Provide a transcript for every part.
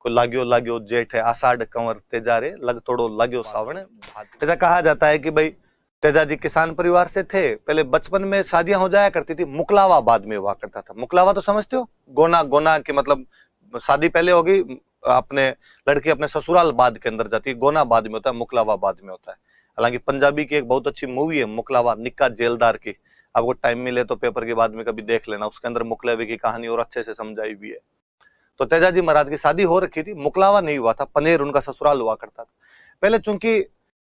कोई लाग्यो लाग्यो जेठ है आषाढ़ कंवर तेजारे लग तोड़ो लाग्यो सावण। ऐसा कहा जाता है कि भाई तेजा जी किसान परिवार से थे, पहले बचपन में शादियां हो जाया करती थी, मुकलावा बाद में हुआ करता था। मुकलावा तो समझते हो, गोना गोना के मतलब शादी पहले होगी, अपने लड़की अपने ससुराल बाद के अंदर जाती है, गोना बाद में होता है, मुकलावा बाद में होता है। हालांकि पंजाबी की एक बहुत अच्छी मूवी है मुकलावा, निक्का जेलदार की, आपको टाइम मिले तो पेपर के बाद में कभी देख लेना, उसके अंदर मुकलावे की कहानी और अच्छे से समझाई हुई है। तो तेजाजी महाराज की शादी हो रखी थी, मुकलावा नहीं हुआ था, पनेर उनका ससुराल हुआ करता था। पहले चूंकि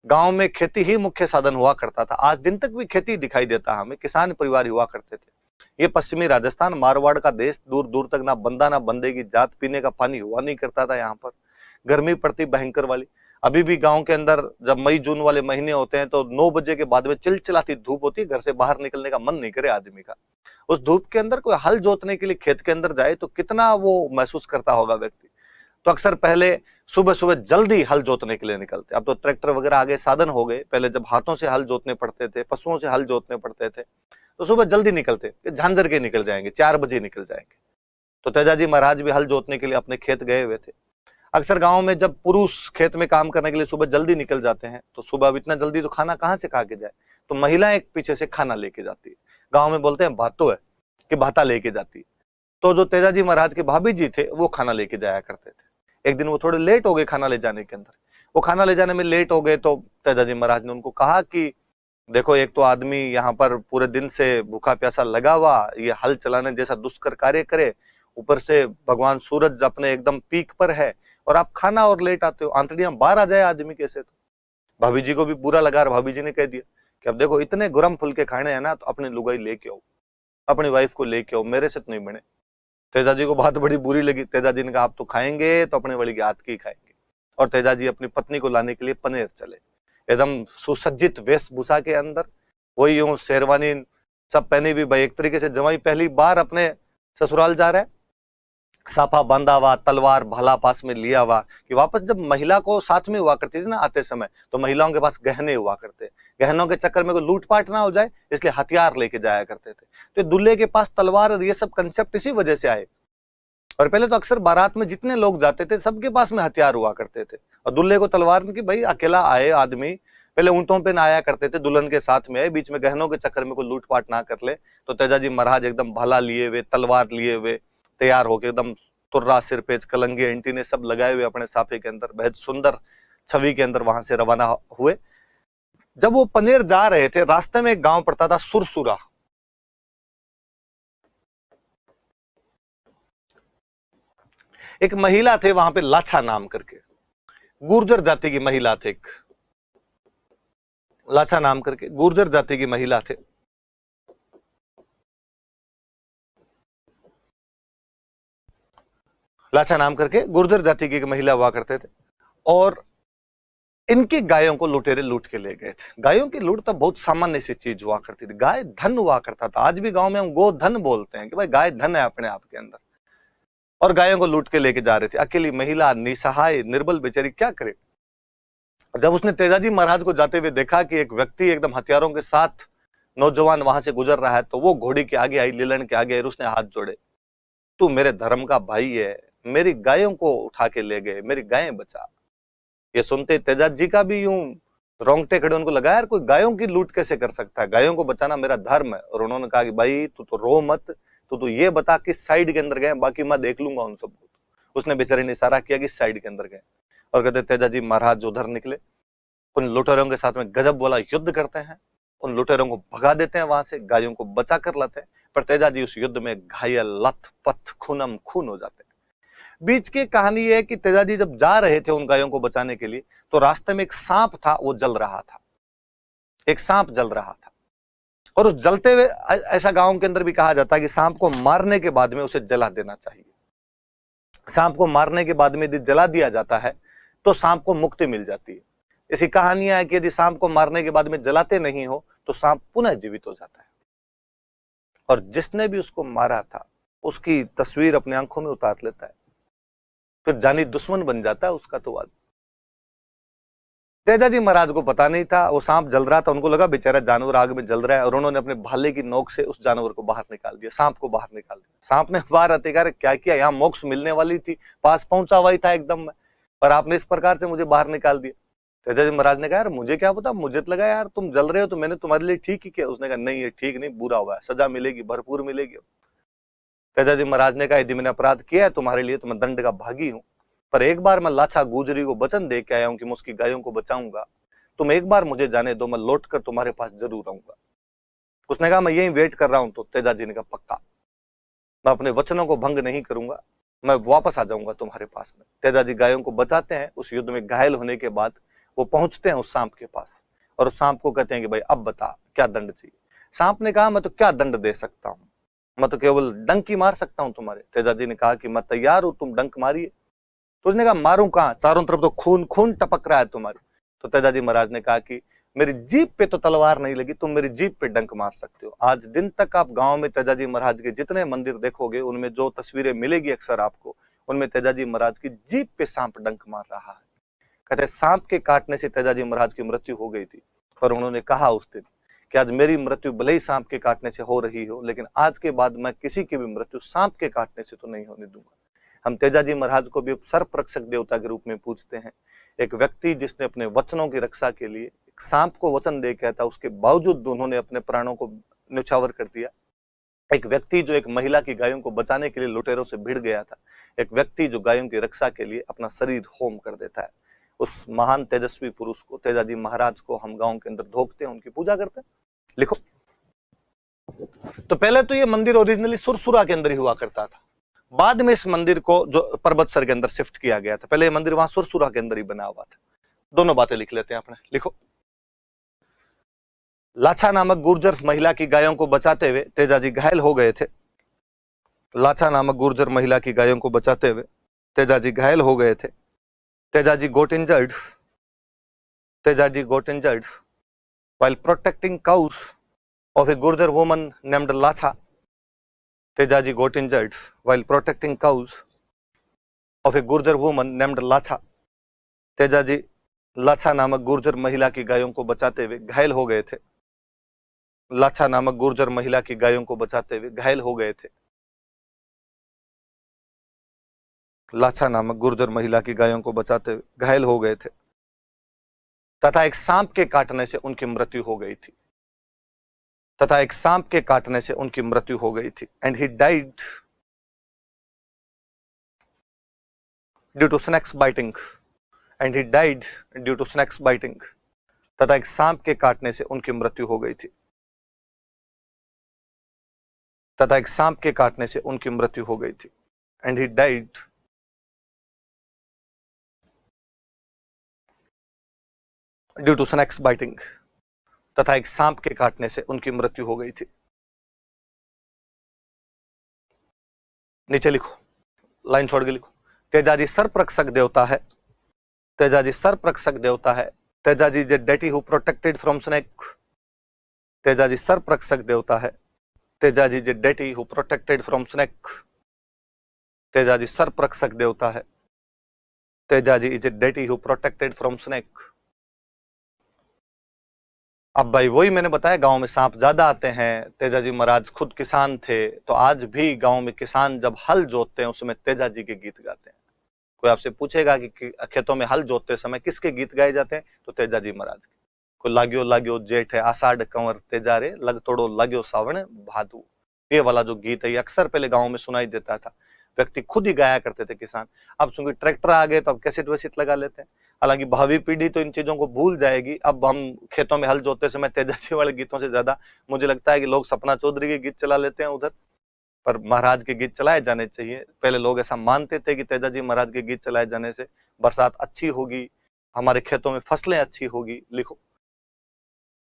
गांव में खेती ही मुख्य साधन हुआ करता था, आज दिन तक भी खेती दिखाई देता है हमें, किसान परिवार हुआ करते थे। ये पश्चिमी राजस्थान मारवाड़ का देश, दूर दूर तक ना बंदा ना बंदे की जात, पीने का पानी हुआ नहीं करता था यहाँ पर, गर्मी पड़ती भयंकर वाली। अभी भी गांव के अंदर जब मई जून वाले महीने होते हैं तो 9 बजे के बाद में चिलचिलाती धूप होती है, घर से बाहर निकलने का मन नहीं करे आदमी का। उस धूप के अंदर कोई हल जोतने के लिए खेत के अंदर जाए तो कितना वो महसूस करता होगा व्यक्ति। तो अक्सर पहले सुबह सुबह जल्दी हल जोतने के लिए निकलते, अब तो ट्रैक्टर वगैरह आगे साधन हो गए, पहले जब हाथों से हल जोतने पड़ते थे, पशुओं से हल जोतने पड़ते थे, तो सुबह जल्दी निकलते, झांझर के निकल जाएंगे, 4 बजे निकल जाएंगे। तो तेजाजी महाराज भी हल जोतने के लिए अपने खेत गए हुए थे। अक्सर गांव में जब पुरुष खेत में काम करने के लिए सुबह जल्दी निकल जाते हैं, तो सुबह अब इतना जल्दी तो खाना कहां से खा के जाए, तो महिलाएं एक पीछे से खाना लेके जाती है, गांव में बोलते हैं भातो है कि भाता लेके जाती है। तो जो तेजाजी महाराज के भाभी जी थे वो खाना लेके जाया करते थे। एक दिन वो थोड़े लेट हो गए खाना ले जाने के अंदर, वो खाना ले जाने में लेट हो गए, तो तेजाजी महाराज ने उनको कहा कि देखो, एक तो आदमी यहाँ पर पूरे दिन से भूखा प्यासा लगा हुआ, ये हल चलाने जैसा दुष्कर कार्य करे, ऊपर से भगवान सूरज अपने एकदम पीक पर है, और आप खाना और लेट आते हो, आंतड़ियां बाहर आ जाए आदमी कैसे। तो भाभी जी को भी बुरा लगा, और भाभी जी ने कह दिया कि अब देखो इतने गरम फुल्के खाने हैं ना, तो अपनी लुगाई लेके आओ, अपनी वाइफ को लेके आओ, मेरे से तो नहीं बने। तेजाजी को बात बड़ी बुरी लगी। तेजाजी ने कहा आप तो खाएंगे तो अपने वाली के हाथ की खाएंगे, और तेजाजी अपनी पत्नी को लाने के लिए पनेर चले, एकदम सुसज्जित वेशभूषा के अंदर, वही यूं शेरवानी सब पहनी हुई, भाई एक तरीके से जवाई पहली बार अपने ससुराल जा रहा है, साफा बांधा हुआ, तलवार भाला पास में लिया हुआ, कि वापस जब महिला को साथ में हुआ करती थी ना आते समय, तो महिलाओं के पास गहने हुआ करते, गहनों के चक्कर में कोई लूटपाट ना हो जाए इसलिए हथियार लेके जाया करते थे। तो दूल्हे के पास तलवार और ये सब कंसेप्ट इसी वजह से आए। और पहले तो अक्सर बारात में जितने लोग जाते थे सबके पास में हथियार हुआ करते थे, और दूल्हे को तलवार की, भाई अकेला आए आदमी, पहले ऊंटों पे ना आया करते थे, दुल्हन के साथ में आए, बीच में गहनों के चक्कर में कोई लूटपाट ना कर ले। तो तेजाजी महाराज एकदम भाला लिए हुए, तलवार लिए हुए, तैयार होके एकदम तुर्रा, सिरपेज, कलंगे, एंटीने सब लगाए हुए अपने साफे के अंदर, बेहद सुंदर छवि के अंदर वहां से रवाना हुए। जब वो पनेर जा रहे थे, रास्ते में एक गांव पड़ता था सुरसुरा। एक महिला थे वहां पे लाछा नाम करके, गुर्जर जाति की महिला थे, एक लाछा नाम करके गुर्जर जाति की महिला थे। लाछा नाम करके गुर्जर जाति की एक महिला हुआ करते थे, और इनकी गायों को लुटेरे लूट के ले गए थे। गायों की लूट तो बहुत सामान्य सी चीज हुआ करती थी, गाय धन हुआ करता था। आज भी गांव में हम गो धन बोलते हैं कि भाई गाय धन है अपने आप के अंदर, और गायों को लूट के लेके जा रहे थे। अकेली महिला, निसहाय, निर्बल बेचारी क्या करे। जब उसने तेजाजी महाराज को जाते हुए देखा कि एक व्यक्ति एकदम हथियारों के साथ नौजवान वहां से गुजर रहा है, तो वो घोड़ी के आगे आई, लीलन के आगे आई, और उसने हाथ जोड़े, तू मेरे धर्म का भाई है, मेरी गायों को उठा के ले गए, मेरी गायें बचा। ये सुनते तेजाजी का भी यूं रोंगटे खड़े, उनको लगा यार कोई गायों की लूट कैसे कर सकता है, गायों को बचाना मेरा धर्म है। और उन्होंने कहा कि भाई तू तो रो मत, तू ये बता किस साइड के अंदर गए, बाकी मैं देख लूंगा उन सबको। उसने बेचारे ने इशारा किया कि साइड के अंदर गए, और कहते तेजाजी महाराज उधर निकले, उन लुटेरों के साथ में गजब वाला युद्ध करते हैं, उन लुटेरों को भगा देते हैं वहां से, गायों को बचा कर लाते हैं। पर तेजाजी उस युद्ध में घायल, लथ पथ, खूनम खून हो जाते हैं। बीच की कहानी यह है कि तेजाजी जब जा रहे थे उन गायों को बचाने के लिए, तो रास्ते में एक सांप था, वो जल रहा था, एक सांप जल रहा था। और उस जलते हुए, ऐसा गांव के अंदर भी कहा जाता है कि सांप को मारने के बाद में उसे जला देना चाहिए। सांप को मारने के बाद में यदि जला दिया जाता है तो सांप को मुक्ति मिल जाती है। ऐसी कहानियां है कि यदि सांप को मारने के बाद में जलाते नहीं हो तो सांप पुनः जीवित हो जाता है। और जिसने भी उसको मारा था उसकी तस्वीर अपने आंखों में उतार लेता है, फिर जानी दुश्मन बन जाता है उसका तो आदमी। तेजा जी महाराज को पता नहीं था, वो सांप जल रहा था, उनको लगा बेचारा जानवर आग में जल रहा है, और उन्होंने अपने भाले की नोक से उस जानवर को बाहर निकाल दिया, सांप को बाहर निकाल दिया। सांप ने बाहर अधिकार क्या किया, यहाँ मोक्ष मिलने वाली थी, पास पहुंचा हुआ ही था एकदम में, पर आपने इस प्रकार से मुझे बाहर निकाल दिया। तेजा जी महाराज ने कहा यार मुझे क्या पता, मुझे तो लगा यार तुम जल रहे हो तो मैंने तुम्हारे लिए ठीक ही किया। उसने कहा नहीं ये ठीक नहीं, बुरा हुआ है, सजा मिलेगी, भरपूर मिलेगी। तेजा जी महाराज ने कहा यदि मैंने अपराध किया है तुम्हारे लिए तो मैं दंड का भागी हूं, पर एक बार मैं लाछा गुजरी को वचन दे के आया हूं कि मैं उसकी गायों को बचाऊंगा, तुम एक बार मुझे जाने दो, मैं लौट कर तुम्हारे पास जरूर आऊंगा। उसने कहा मैं यही वेट कर रहा हूं। तो तेजा जी ने कहा पक्का, मैं अपने वचनों को भंग नहीं करूंगा, मैं वापस आ जाऊंगा तुम्हारे पास में। तेजा जी गायों को बचाते हैं। उस युद्ध में घायल होने के बाद वो पहुंचते हैं उस सांप के पास, और उस सांप को कहते हैं कि भाई अब बता क्या दंड चाहिए। सांप ने कहा मैं तो क्या दंड दे सकता हूं, मैं तो केवल डंक ही मार सकता हूं तुम्हारे। तेजा जी ने कहा कि मैं तैयार हूं, तुम डंक मारिए। तो उसने कहा मारूं कहां, चारों तरफ तो खून खून टपक रहा है तुम्हारी। तो तेजा जी महाराज ने कहा कि मेरी जीभ पे तो तलवार नहीं लगी, तुम मेरी जीभ पे डंक मार सकते हो। आज दिन तक आप गांव में तेजा जी महाराज के जितने मंदिर देखोगे उनमें जो तस्वीरें मिलेगी अक्सर आपको, उनमें तेजा जी महाराज की जीभ पे सांप डंक मार रहा है। कहते सांप के काटने से तेजा जी महाराज की मृत्यु हो गई थी, पर उन्होंने कहा उस दिन कि आज मेरी मृत्यु भले ही सांप के काटने से हो रही हो, लेकिन आज के बाद मैं किसी की भी मृत्यु सांप के काटने से तो नहीं होने दूंगा। हम तेजा जी महाराज को भी सर्प रक्षक देवता के रूप में पूजते हैं। एक व्यक्ति जिसने अपने वचनों की रक्षा के लिए एक सांप को वचन दे गया था, उसके बावजूद उन्होंने अपने प्राणों को न्यौछावर कर दिया। एक व्यक्ति जो एक महिला की गायों को बचाने के लिए लुटेरों से भिड़ गया था। एक व्यक्ति जो गायों की रक्षा के लिए अपना शरीर होम कर देता है। उस महान तेजस्वी पुरुष को, तेजा जी महाराज को हम गांव के अंदर धोखते हैं, उनकी पूजा करते हैं। लिखो। तो पहले तो ये मंदिर ओरिजिनली सुरसुरा के अंदर ही हुआ करता था, बाद में इस मंदिर को जो पर्वतसर के अंदर शिफ्ट किया गया था। पहले ये मंदिर वहां सुरसुरा के अंदर ही बना हुआ था। दोनों बातें लिख लेते हैं अपने। लिखो। लाछा नामक गुर्जर महिला की गायों को बचाते हुए तेजा जी घायल हो गए थे। लाछा नामक गुर्जर महिला की गायों को बचाते हुए तेजा जी घायल हो गए थे। Teja ji got injured. Teja ji got injured while protecting cows of a Gurjar woman named Lacha. Teja ji got injured while protecting cows of a Gurjar woman named Lacha. Teja ji लाछा नामक गुर्जर महिला की गायों को बचाते हुए घायल हो गए थे। लाछा नामक गुर्जर महिला की गायों को बचाते हुए घायल हो गए थे। लाछा नामक गुर्जर महिला की गायों को बचाते हुए घायल हो गए थे तथा एक सांप के काटने से उनकी मृत्यु हो गई थी। तथा एक सांप के काटने से उनकी मृत्यु हो गई थी। And he died due to snakes biting. And he died due to snakes biting. तथा एक सांप के काटने से उनकी मृत्यु हो गई थी। तथा एक सांप के काटने से उनकी मृत्यु हो गई थी। And he died due to snakes biting. तथा एक सांप के काटने से उनकी मृत्यु हो गई थी। नीचे लिखो, लाइन छोड़ के लिखो। तेजा जी सर्प रक्षक देवता है। तेजा जी सर्प रक्षक देवता है। Teja ji the deity who protected from snake. Teja ji सर्प रक्षक देवता है। Teja ji the deity who protected from snake. Teja ji सर्प रक्षक देवता है। Teja ji is a deity who protected from snake. अब भाई वही मैंने बताया, गांव में सांप ज्यादा आते हैं। तेजा जी महाराज खुद किसान थे, तो आज भी गांव में किसान जब हल जोतते हैं उसमें तेजा जी के गीत गाते हैं। कोई आपसे पूछेगा कि खेतों में हल जोतते समय किसके गीत गाए जाते हैं, तो तेजा जी महाराज के। कोई लाग्यो लाग्यो जेठ है आषाढ़ कंवर तेजा रे, लग तोड़ो लाग्यो सावण भादु। ये वाला जो गीत है ये अक्सर पहले गाँव में सुनाई देता था, व्यक्ति खुद ही गाया करते थे किसान। अब चूंकि ट्रैक्टर आ गए तो अब कैसेट वैसेट लगा लेते हैं। हालांकि भावी पीढ़ी तो इन चीजों को भूल जाएगी। अब हम खेतों में हल जोतते समय तेजा जी वाले गीतों से ज्यादा मुझे लगता है कि लोग सपना चौधरी के गीत चला लेते हैं उधर, पर महाराज के गीत चलाए जाने चाहिए। पहले लोग ऐसा मानते थे कि तेजा जी महाराज के गीत चलाए जाने से बरसात अच्छी होगी, हमारे खेतों में फसलें अच्छी होगी। लिखो,